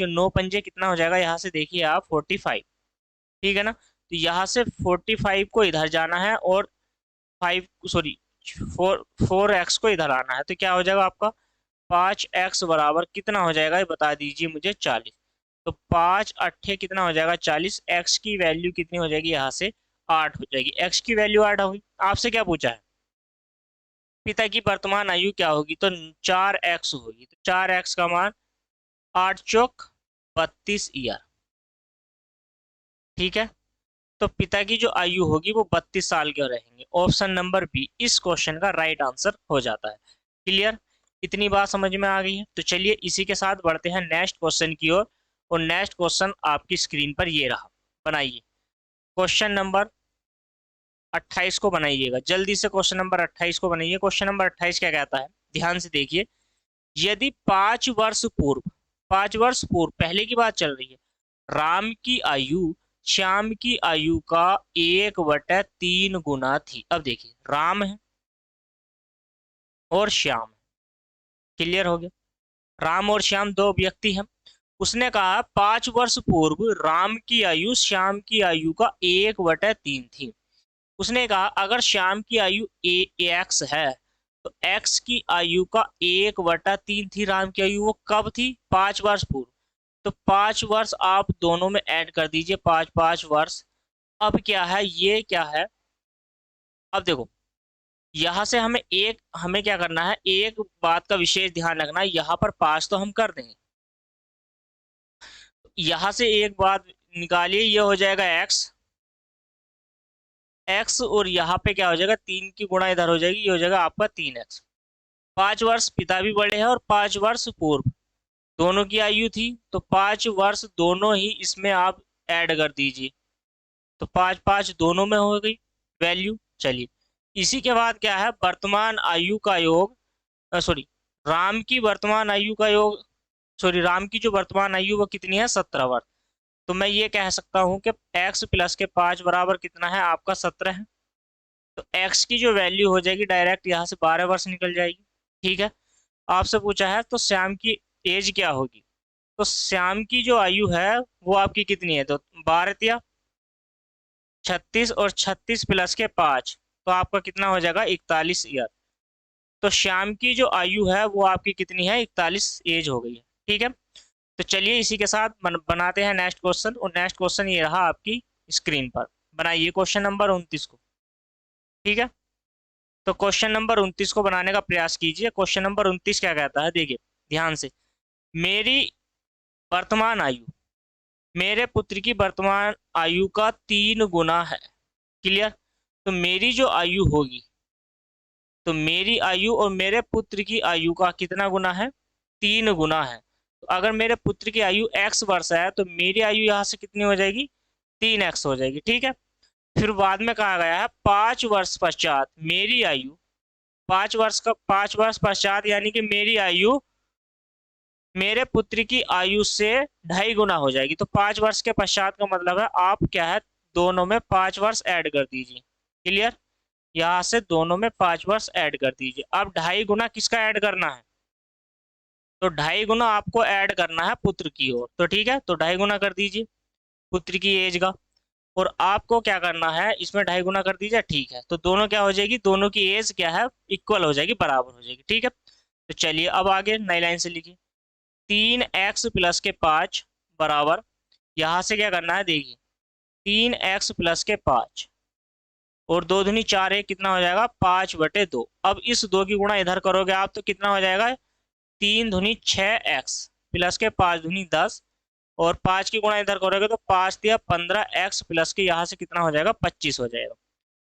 9 पंजे कितना हो जाएगा, यहाँ से देखिए आप 45। ठीक है ना। तो यहाँ से 45 को इधर जाना है, और 5 सॉरी 4x को इधर आना है। तो क्या हो जाएगा आपका, 5x बराबर कितना हो जाएगा, ये बता दीजिए मुझे, 40। तो 5 अट्ठे कितना हो जाएगा, 40। x की वैल्यू कितनी हो जाएगी, यहाँ से 8 हो जाएगी। x की वैल्यू 8 होगी। आपसे क्या पूछा है, पिता की वर्तमान आयु क्या होगी, तो 4x होगी। तो 4x का मान 8 चौक 32 ईयर। ठीक है। तो पिता की जो आयु होगी वो 32 साल के रहेंगे। ऑप्शन नंबर बी इस क्वेश्चन का राइट आंसर हो जाता है। क्लियर, इतनी बात समझ में आ गई है। तो चलिए इसी के साथ बढ़ते हैं नेक्स्ट क्वेश्चन की ओर। और नेक्स्ट क्वेश्चन आपकी स्क्रीन पर ये रहा। बनाइए क्वेश्चन नंबर 28 को बनाइएगा जल्दी से। क्वेश्चन नंबर 28 को बनाइए। क्वेश्चन नंबर 28 क्या कहता है, ध्यान से देखिए। यदि 5 वर्ष पूर्व पहले की बात चल रही है, राम की आयु श्याम की आयु का 1/3 गुना थी। अब देखिए राम है और श्याम है, क्लियर हो गया। राम और श्याम दो व्यक्ति हैं। उसने कहा 5 वर्ष पूर्व राम की आयु श्याम की आयु का 1/3 थी। उसने कहा अगर श्याम की आयु एक्स है तो एक्स की आयु का 1/3 थी राम की आयु, वो कब थी? 5 वर्ष पूर्व। तो 5 वर्ष आप दोनों में ऐड कर दीजिए, 5 5 वर्ष। अब क्या है, ये क्या है, अब देखो यहां से हमें क्या करना है, एक बात का विशेष ध्यान रखना है, यहाँ पर 5 तो हम कर देंगे, यहां से एक बात निकालिए, ये हो जाएगा एक्स एक्स, और यहाँ पे क्या हो जाएगा, 3 की गुणा इधर हो जाएगी, ये हो जाएगा आपका 3x। 5 वर्ष पिता भी बड़े हैं और 5 वर्ष पूर्व दोनों की आयु थी, तो 5 वर्ष दोनों ही इसमें आप ऐड कर दीजिए, तो 5 5 दोनों में हो गई वैल्यू। चलिए इसी के बाद क्या है, वर्तमान आयु का योग, सॉरी राम की वर्तमान आयु का योग, सॉरी राम की जो वर्तमान आयु वो कितनी है, 17 वर्ष। तो मैं ये कह सकता हूँ कि x प्लस के 5 बराबर कितना है आपका, 17 है। तो x की जो वैल्यू हो जाएगी डायरेक्ट यहाँ से 12 वर्ष निकल जाएगी। ठीक है, आपसे पूछा है तो श्याम की एज क्या होगी, तो श्याम की जो आयु है वो आपकी कितनी है, तो 12 36, और 36 प्लस के 5 तो आपका कितना हो जाएगा, 41 ईयर। तो श्याम की जो आयु है वो आपकी कितनी है, 41 एज हो गई है। ठीक है, तो चलिए इसी के साथ बनाते हैं नेक्स्ट क्वेश्चन, और नेक्स्ट क्वेश्चन ये रहा आपकी स्क्रीन पर। बनाइए क्वेश्चन नंबर 29 को। ठीक है, तो क्वेश्चन नंबर 29 को बनाने का प्रयास कीजिए। क्वेश्चन नंबर 29 क्या कहता है, देखिए ध्यान से, मेरी वर्तमान आयु मेरे पुत्र की वर्तमान आयु का 3 गुना है। क्लियर, तो मेरी जो आयु होगी, तो मेरी आयु और मेरे पुत्र की आयु का कितना गुना है, 3 गुना है। तो अगर मेरे पुत्र की आयु x वर्ष है तो मेरी आयु यहाँ से कितनी हो जाएगी, 3x हो जाएगी। ठीक है, फिर बाद में कहा गया है 5 वर्ष पश्चात मेरी आयु, 5 वर्ष पश्चात यानी कि मेरी आयु मेरे पुत्र की आयु से 2.5 गुना हो जाएगी। तो 5 वर्ष के पश्चात का मतलब है आप क्या है, दोनों में 5 वर्ष ऐड कर दीजिए। क्लियर, यहाँ से दोनों में 5 वर्ष ऐड कर दीजिए। अब 2.5 गुना किसका ऐड करना है, तो 2.5 गुना आपको ऐड करना है पुत्र की ओर। तो ठीक है, तो 2.5 गुना कर दीजिए पुत्र की एज का, और आपको क्या करना है, इसमें 2.5 गुना कर दीजिए। ठीक है, तो दोनों क्या हो जाएगी, दोनों की एज क्या है, इक्वल हो जाएगी, बराबर हो जाएगी। ठीक है, तो चलिए अब आगे नई लाइन से लिखिए, 3x प्लस के 5 बराबर, यहाँ से क्या करना है, देखिए 3x प्लस के 5 और 2 दूनी 4, एक कितना हो जाएगा, 5/2। अब इस 2 की गुणा इधर करोगे आप तो कितना हो जाएगा, 3 दूनी 6x प्लस के 5 दूनी 10, और 5 की गुणा इधर करोगे तो 5 दिया 15x प्लस के यहाँ से कितना हो जाएगा, 25 हो जाएगा।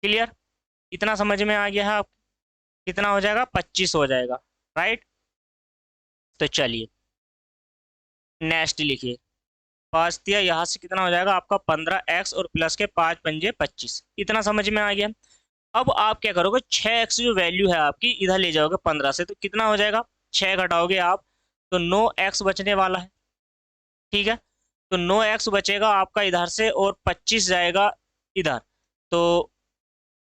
क्लियर, इतना समझ में आ गया है आप, कितना हो जाएगा, 25 हो जाएगा। राइट, तो चलिए नेक्स्ट लिखिए, 5 दिया यहाँ से कितना हो जाएगा आपका 15x और प्लस के 5 पंजे 25। इतना समझ में आ गया। अब आप क्या करोगे, 6x जो वैल्यू है आपकी इधर ले जाओगे 15 से, तो कितना हो जाएगा, 6 घटाओगे आप तो 9x बचने वाला है। ठीक है, तो 9x बचेगा आपका इधर से और 25 जाएगा इधर। तो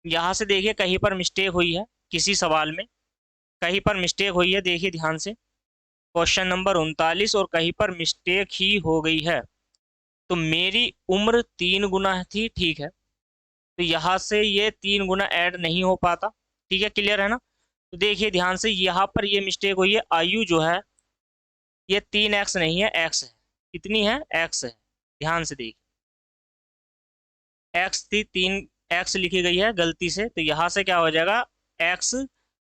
यहाँ से देखिए कहीं पर मिस्टेक हुई है, किसी सवाल में कहीं पर मिस्टेक हुई है, देखिए ध्यान से, क्वेश्चन नंबर 39, और कहीं पर मिस्टेक ही हो गई है। तो मेरी उम्र 3 गुना थी, ठीक है, तो यहाँ से ये 3 गुना ऐड नहीं हो पाता। ठीक है, क्लियर है ना। तो देखिए ध्यान से, यहाँ पर ये मिस्टेक हुई है, आयु जो है ये 3x नहीं है, x है। कितनी है, x है। ध्यान से देखिए, x थी 3x लिखी गई है गलती से, तो यहाँ से क्या हो जाएगा, x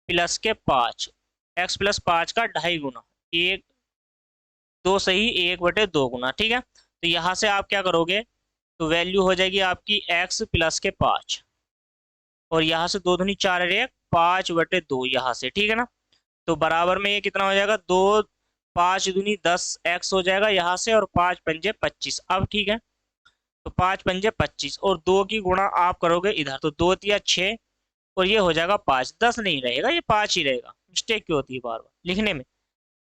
प्लस के 5, x प्लस 5 का 2.5 गुना, एक दो सही 1/2 गुना। ठीक है, तो यहाँ से आप क्या करोगे, तो वैल्यू हो जाएगी आपकी x प्लस के 5, और यहाँ से 2 दूनी 4 एक 5/2 यहाँ से। ठीक है ना, तो बराबर में ये कितना हो जाएगा, 2 5 दूनी 10x हो जाएगा यहाँ से, और 5 पंजे 25। अब ठीक है, तो 5 पंजे 25 और 2 की गुणा आप करोगे इधर, तो 2 तिया 6 और ये हो जाएगा 5, 10 नहीं रहेगा, ये 5 ही रहेगा। मिस्टेक क्यों होती है बार बार लिखने में,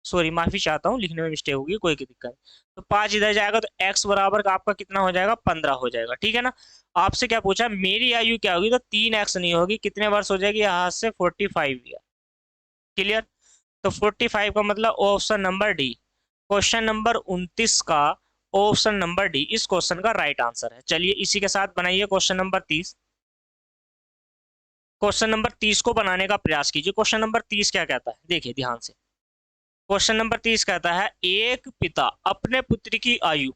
सॉरी माफी चाहता हूँ, लिखने में मिस्टेक होगी, कोई की दिक्कत नहीं। तो 5 इधर जाएगा तो x बराबर का आपका कितना हो जाएगा, 15 हो जाएगा। ठीक है ना, आपसे क्या पूछा, मेरी आयु क्या होगी, तो 3x नहीं होगी, कितने वर्ष हो जाएगी, यहाँ से 45 ईयर। क्लियर, तो 45 का मतलब option number D, question number 29 का ऑप्शन नंबर डी इस क्वेश्चन का राइट आंसर है। चलिए इसी के साथ बनाइए क्वेश्चन नंबर 30। क्वेश्चन नंबर 30 को बनाने का प्रयास कीजिए। क्वेश्चन नंबर 30 क्या कहता है, देखिए ध्यान से। क्वेश्चन नंबर 30 कहता है एक पिता अपने पुत्र की आयु,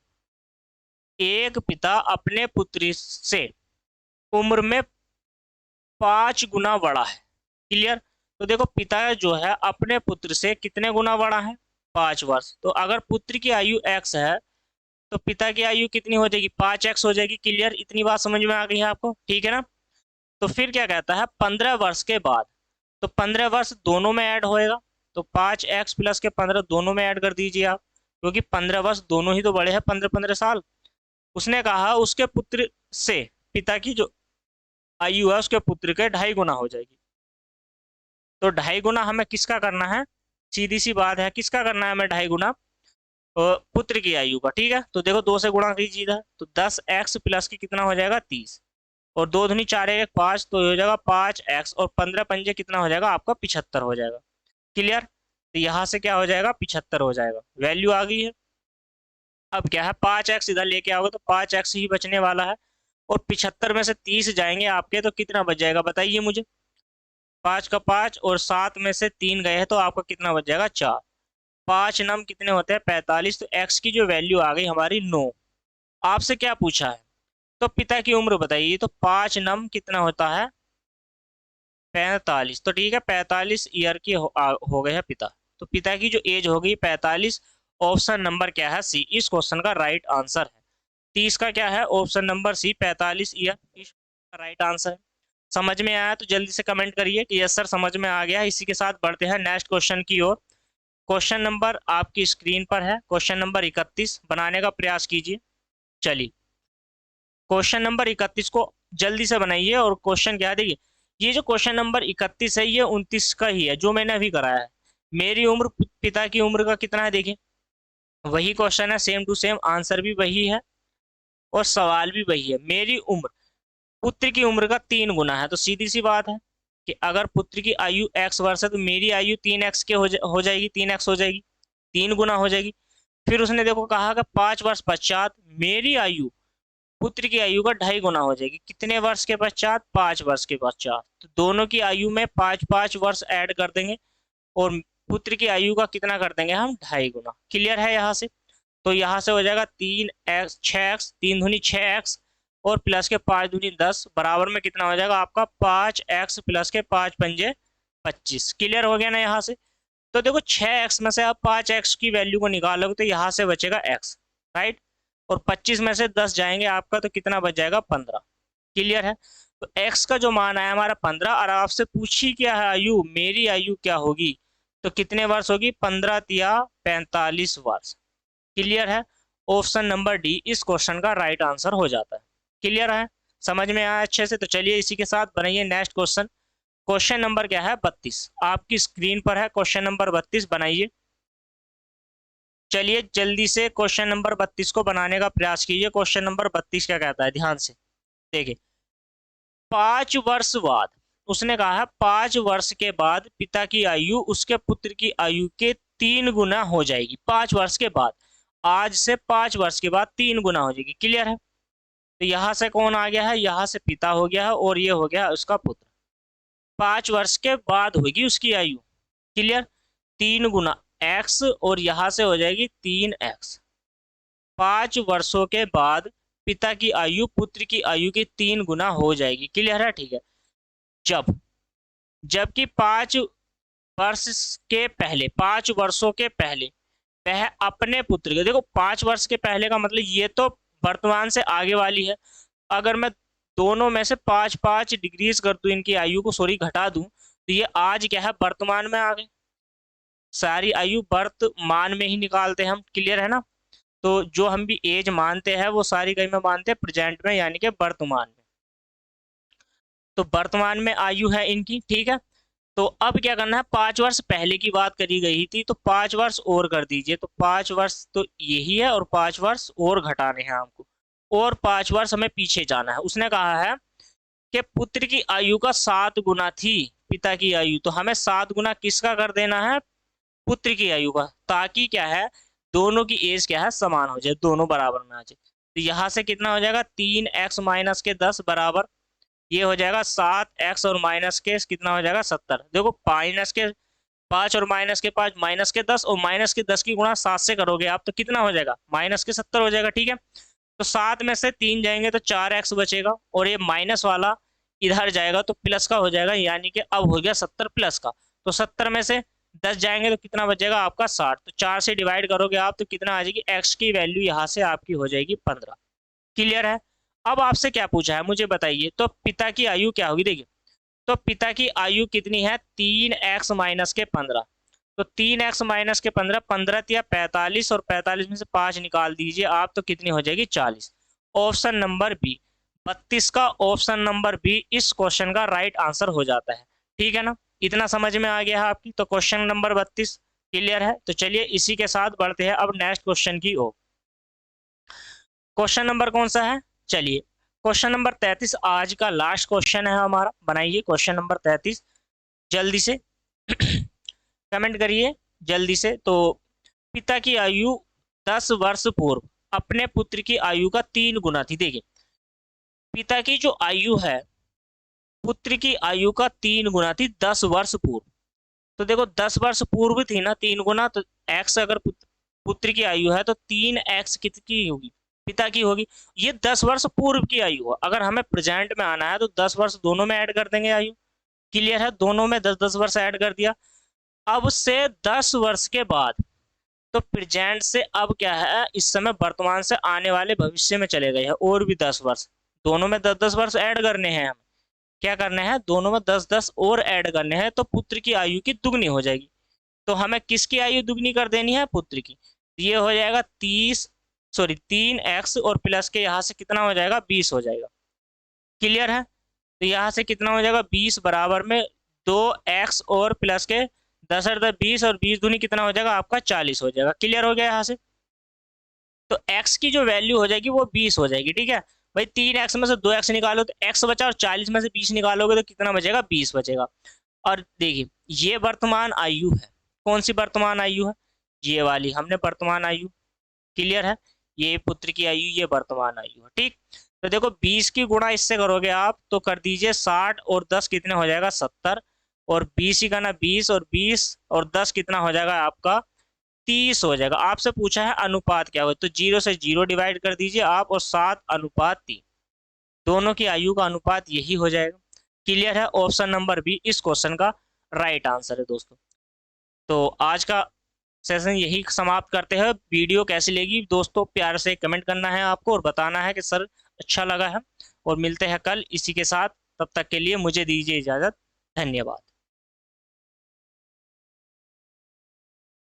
एक पिता अपने पुत्र से उम्र में 5 गुना बड़ा है। क्लियर। तो देखो पिता जो है अपने पुत्र से कितने गुना बड़ा है, 5 वर्ष। तो अगर पुत्र की आयु x है तो पिता की आयु कितनी हो जाएगी, 5x हो जाएगी। क्लियर, इतनी बात समझ में आ गई है आपको, ठीक है ना। तो फिर क्या कहता है 15 वर्ष के बाद, तो 15 वर्ष दोनों में ऐड होएगा, तो 5x प्लस के 15 दोनों में ऐड कर दीजिए आप, क्योंकि 15 वर्ष दोनों ही तो बड़े हैं, 15-15 साल। उसने कहा उसके पुत्र से पिता की जो आयु है उसके पुत्र के 2.5 गुना हो जाएगी। तो 2.5 गुना हमें किसका करना है, सीधी सी बात है, किसका करना है हमें 2.5 गुना, पुत्र की आयु का। ठीक है, तो देखो 2 से गुणा कीजिएगा, तो 10x प्लस की कितना हो जाएगा 30, और 2 दूनी 4 1 5, तो हो जाएगा 5x, और 15 पंजे कितना हो जाएगा आपका 75 हो जाएगा। क्लियर। तो यहाँ से क्या हो जाएगा 75 हो जाएगा, वैल्यू आ गई है। अब क्या है 5x इधर लेके आओगे तो 5x ही बचने वाला है, और 75 में से 30 जाएंगे आपके तो कितना बच जाएगा बताइए मुझे, 5 का 5, और 7 में से 3 गए हैं तो आपका कितना बच जाएगा 4। 5 नम कितने होते हैं 45, तो x की जो वैल्यू आ गई हमारी 9। आपसे क्या पूछा है, तो पिता की उम्र बताइए, तो 5 नम कितना होता है 45, तो ठीक है 45 ईयर के हो गए हैं पिता। तो पिता की जो एज हो गई 45, ऑप्शन नंबर क्या है सी इस क्वेश्चन का राइट आंसर है। 30 का क्या है ऑप्शन नंबर सी 45 ईयर इस राइट आंसर है। समझ में आया तो जल्दी से कमेंट करिए कि यस सर समझ में आ गया। इसी के साथ बढ़ते हैं नेक्स्ट क्वेश्चन की ओर। क्वेश्चन नंबर आपकी स्क्रीन पर है, क्वेश्चन नंबर 31 बनाने का प्रयास कीजिए। चलिए क्वेश्चन नंबर 31 को जल्दी से बनाइए। और क्वेश्चन क्या है देखिए, ये जो क्वेश्चन नंबर 31 है ये 29 का ही है जो मैंने अभी कराया है। मेरी उम्र पिता की उम्र का कितना है देखिए, वही क्वेश्चन है, सेम टू सेम आंसर भी वही है और सवाल भी वही है। मेरी उम्र पुत्र की उम्र का 3 गुना है, तो सीधी सी बात है कि अगर पुत्र की आयु x वर्ष है तो मेरी आयु 3x के हो जाएगी, 3x हो जाएगी, 3 गुना हो जाएगी। फिर उसने देखो कहा कि 5 वर्ष पश्चात मेरी आयु पुत्र की आयु का 2.5 गुना हो जाएगी। कितने वर्ष के पश्चात, 5 वर्ष के पश्चात। तो दोनों की आयु में 5-5 वर्ष ऐड कर देंगे और पुत्र की आयु का कितना कर देंगे हम 2.5 गुना। क्लियर है यहाँ से। तो यहाँ से हो जाएगा 3x 6x, 3 दूनी 6x, और प्लस के 5 दूनी 10 बराबर में कितना हो जाएगा आपका 5x प्लस के 5 पंजे 25। क्लियर हो गया ना यहाँ से। तो देखो 6x में से आप 5x की वैल्यू को निकालोगे तो यहाँ से बचेगा x, राइट। और 25 में से 10 जाएंगे आपका तो कितना बच जाएगा 15। क्लियर है। तो x का जो मान आया हमारा 15, और आपसे पूछी क्या है आयु, मेरी आयु क्या होगी, तो कितने वर्ष होगी 15 या 45 वर्ष। क्लियर है। ऑप्शन नंबर डी इस क्वेश्चन का राइट आंसर हो जाता है। क्लियर है, समझ में आया अच्छे से। तो चलिए इसी के साथ बनाइए नेक्स्ट क्वेश्चन। क्वेश्चन नंबर क्या है 32, आपकी स्क्रीन पर है क्वेश्चन नंबर 32, बनाइए। चलिए जल्दी से क्वेश्चन नंबर 32 को बनाने का प्रयास कीजिए। क्वेश्चन नंबर 32 क्या कहता है ध्यान से देखिए। 5 वर्ष बाद, उसने कहा है 5 वर्ष के बाद पिता की आयु उसके पुत्र की आयु के 3 गुना हो जाएगी। 5 वर्ष के बाद, आज से 5 वर्ष के बाद 3 गुना हो जाएगी। क्लियर है। तो यहाँ से कौन आ गया है, यहाँ से पिता हो गया है और ये हो गया उसका पुत्र। 5 वर्ष के बाद होगी उसकी आयु। क्लियर। 3 गुना x, और यहाँ से हो जाएगी 3x। 5 वर्षों के बाद पिता की आयु पुत्र की आयु की 3 गुना हो जाएगी। क्लियर है, ठीक है। जबकि 5 वर्ष के पहले, 5 वर्षों के पहले वह अपने पुत्र के, देखो 5 वर्ष के पहले का मतलब ये तो वर्तमान से आगे वाली है। अगर मैं दोनों में से 5-5 डिग्रीज कर दूं इनकी आयु को, सॉरी घटा दूं, तो ये आज क्या है वर्तमान में आ गए। सारी आयु वर्तमान में ही निकालते हैं हम। क्लियर है ना। तो जो हम भी एज मानते हैं वो सारी कहीं में मानते हैं प्रेजेंट में, यानी कि वर्तमान में। तो वर्तमान में आयु है इनकी, ठीक है। तो अब क्या करना है, 5 वर्ष पहले की बात करी गई थी तो 5 वर्ष और कर दीजिए। तो 5 वर्ष तो यही है और 5 वर्ष और घटाने हैं हमको, और 5 वर्ष हमें पीछे जाना है। उसने कहा है कि पुत्र की आयु का 7 गुना थी पिता की आयु, तो हमें 7 गुना किसका कर देना है, पुत्र की आयु का, ताकि क्या है दोनों की एज क्या है समान हो जाए, दोनों बराबर में आ जाए। तो यहाँ से कितना हो जाएगा 3x माइनस के 10 बराबर ये हो जाएगा 7x और माइनस के कितना हो जाएगा 70। देखो माइनस के 5 और माइनस के 5 माइनस के 10 और माइनस के 10 की गुणा 7 से करोगे आप तो कितना हो जाएगा माइनस के 70 हो जाएगा। ठीक है, तो 7 में से 3 जाएंगे तो 4x बचेगा और ये माइनस वाला इधर जाएगा तो प्लस का हो जाएगा, यानी कि अब हो गया 70 प्लस का। तो 70 में से 10 जाएंगे तो कितना बचेगा आपका 60। तो 4 से डिवाइड करोगे आप तो कितना आ जाएगी x की वैल्यू यहाँ से आपकी हो जाएगी 15। क्लियर है। अब आपसे क्या पूछा है मुझे बताइए, तो पिता की आयु क्या होगी। देखिए तो पिता की आयु कितनी है 3x माइनस के 15। तो 3x माइनस के 15, 15 या 45 और 45 में से 5 निकाल दीजिए आप तो कितनी हो जाएगी 40। ऑप्शन नंबर बी 32 का ऑप्शन नंबर बी इस क्वेश्चन का राइट आंसर हो जाता है। ठीक है ना, इतना समझ में आ गया है आपकी। तो क्वेश्चन नंबर 32 क्लियर है। तो चलिए इसी के साथ बढ़ते हैं अब नेक्स्ट क्वेश्चन की ओर। क्वेश्चन नंबर कौन सा है, चलिए क्वेश्चन नंबर 33 आज का लास्ट क्वेश्चन है हमारा। बनाइए क्वेश्चन नंबर 33 जल्दी से कमेंट करिए जल्दी से। तो पिता की आयु 10 वर्ष पूर्व अपने पुत्र की आयु का 3 गुना थी। देखिए पिता की जो आयु है पुत्र की आयु का 3 गुना थी 10 वर्ष पूर्व। तो देखो 10 वर्ष पूर्व थी ना 3 गुना, तो x अगर पुत्र की आयु है तो 3x कितनी होगी पिता की होगी। ये 10 वर्ष पूर्व की आयु है, अगर हमें प्रेजेंट में आना है तो 10 वर्ष दोनों में ऐड कर देंगे आयु। क्लियर है, दोनों में 10-10 वर्ष ऐड कर दिया। अब से 10 वर्ष के बाद तो प्रेजेंट से अब क्या है इस समय वर्तमान से आने वाले भविष्य में चले गए हैं और भी 10 वर्ष, दोनों में 10-10 वर्ष ऐड करने हैं। हम क्या करने हैं दोनों में 10-10 और ऐड करने हैं तो पुत्र की आयु की दुगनी हो जाएगी। तो हमें किसकी आयु दुगनी कर देनी है पुत्र की। ये हो जाएगा 3x और प्लस के यहाँ से कितना हो जाएगा 20 हो जाएगा। क्लियर है, तो यहाँ से कितना हो जाएगा 20 बराबर में 2x और प्लस के 10 और 20 और 20 दूनी कितना हो जाएगा आपका 40 हो जाएगा। क्लियर हो गया यहाँ से। तो x की जो वैल्यू हो जाएगी वो 20 हो जाएगी। ठीक है भाई, 3x में से 2x निकालो तो x बचा और 40 में से 20 निकालोगे तो कितना बचेगा 20 बचेगा। और देखिए ये वर्तमान आयु है, कौन सी वर्तमान आयु है ये वाली हमने वर्तमान आयु। क्लियर है, ये पुत्र की आयु ये वर्तमान आयु है। ठीक, तो देखो 20 की गुणा इससे करोगे आप तो कर दीजिए 60 और 10 कितने हो जाएगा 70 और 20 ही करना 20 और 20 और 10 कितना हो जाएगा आपका 30 हो जाएगा। आपसे पूछा है अनुपात क्या हो, तो 0 से 0 डिवाइड कर दीजिए आप और 7:3 दोनों की आयु का अनुपात यही हो जाएगा। क्लियर है, ऑप्शन नंबर बी इस क्वेश्चन का राइट आंसर है दोस्तों। तो आज का सेशन यही समाप्त करते हैं। वीडियो कैसी लगी दोस्तों प्यार से कमेंट करना है आपको और बताना है कि सर अच्छा लगा है। और मिलते हैं कल इसी के साथ, तब तक के लिए मुझे दीजिए इजाज़त। धन्यवाद।